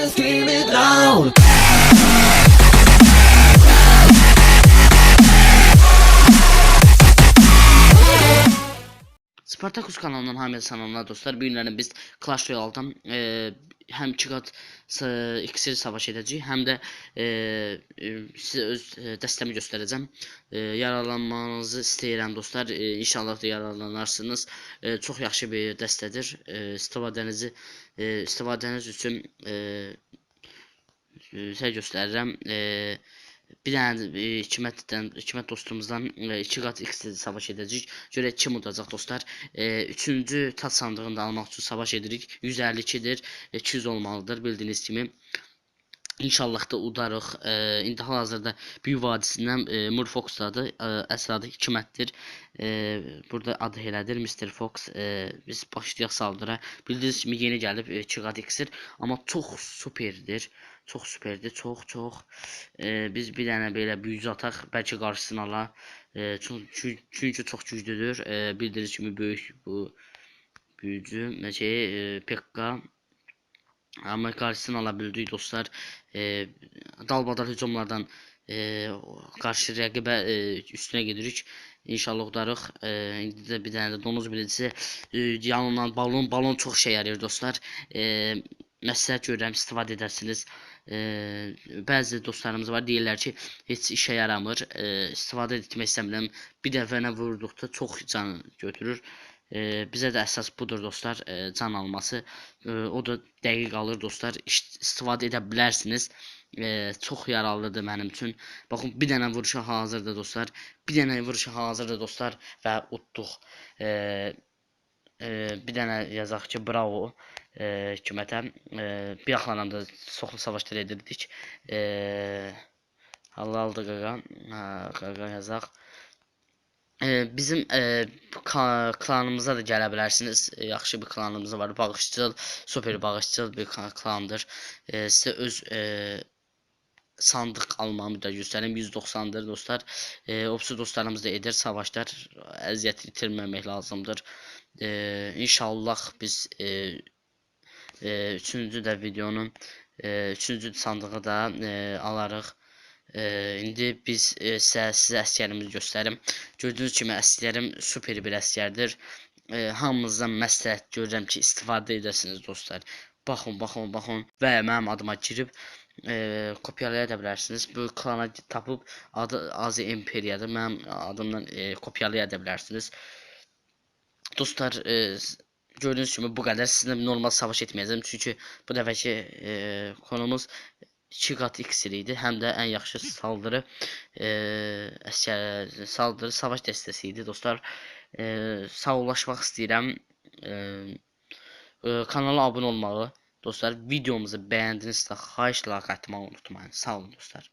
Scream it loud. Spartakus kanalından hamıya salamlar dostlar. Bu günlərin biz Clash Royale'dan həm 2 qat iksir savaş edəcəyik, həm də sizə öz dəstəmi göstərəcəm. Yararlanmanızı istəyirəm dostlar. İnşallah da yararlanarsınız. Çox yaxşı bir dəstədir. İstifadəniz üçün sizə göstərirəm. Bir dənə hikmət dostumuzdan 2 qat iksir savaş edəcəyik. Görək kim udacaq dostlar. 3-cü taç sandığını da almaq üçün savaş edirik. 152-dir. 200 olmalıdır bildiyiniz kimi. İnşallah da udarıq. İndi hal-hazırda Büyük Vadisindən Murfox'dadır. Əsl adı hikmətdir. Burada adı elədir Mr. Fox. Biz başlayaq saldıra. Bildiyiniz kimi yeni gəlib 2 qat iksir. Amma çox superdir. Çox superdir. Çox. Biz bir dənə belə büyücü ataq. Bəlkə qarşısını ala. Çünki çox güclüdür. Bildiyiniz kimi böyük bu büyücü. Pekka. Amma qarşısını ala bildik dostlar. Dalbadal hücumlardan qarşı rəqibə üstünə gedirik. İnşallah udarıq. İndi də bir dənə də donuz bilicisi yanından balon çox şey yarayır dostlar. Məsləhət görürəm istifadə edərsiniz. Bəzi dostlarımız var deyirlər ki heç işə yaramır. İstifadə etmək istəmirəm. Bir dəfə nə vurduqda çox can götürür. Bizə də əsas budur dostlar, can alması. O da dəqiq alır dostlar. İstifadə edə bilərsiniz. Çox yararlıdır mənim üçün. Baxın bir dənə vuruşa hazırdır dostlar. Bir dənə vuruşa hazırdır dostlar və utduq. Bir dənə yazaq ki bravo hikmətə. Bir axlandan da çoxlu savaşlar edirdik. Halaldır qaqa. Qaqa yazaq. Bizim klanımıza da gələ bilərsiniz. Yaxşı bir klanımız var. Bağışçıl, super bağışçıl bir klandır. Sizə öz sandıq almamı da göstərim. 190'dır dostlar. Opsi dostlarımız da edir savaşlar. Əziyyət itirməmək lazımdır. İnşallah biz 3-cü də videonun 3-cü sandığı da alarıq. İndi biz sizə əsgərimizi göstərim. Gördüyünüz kimi əsgərim super bir əsgərdir. Hamınızdan məsləhət görürəm ki istifadə edəsiniz dostlar. Baxın və mənim adıma girib kopyalaya da bilərsiniz. Bu klana tapıb adı Azi İmperiyadır. Mənim adımdan kopyalaya da bilərsiniz. Dostlar gördüyünüz kimi bu qədər. Sizinlə normal savaş etməyəcəm. Çünki bu dəfəki konumuz 2 qat iksir idi. Həm də ən yaxşı saldırı savaş dəstəsi idi dostlar. Sağollaşmaq istəyirəm. Kanala abunə olmağı dostlar. Videomuzu bəyəndinizsə xahişlə like atmağı unutmayın. Sağ olun dostlar.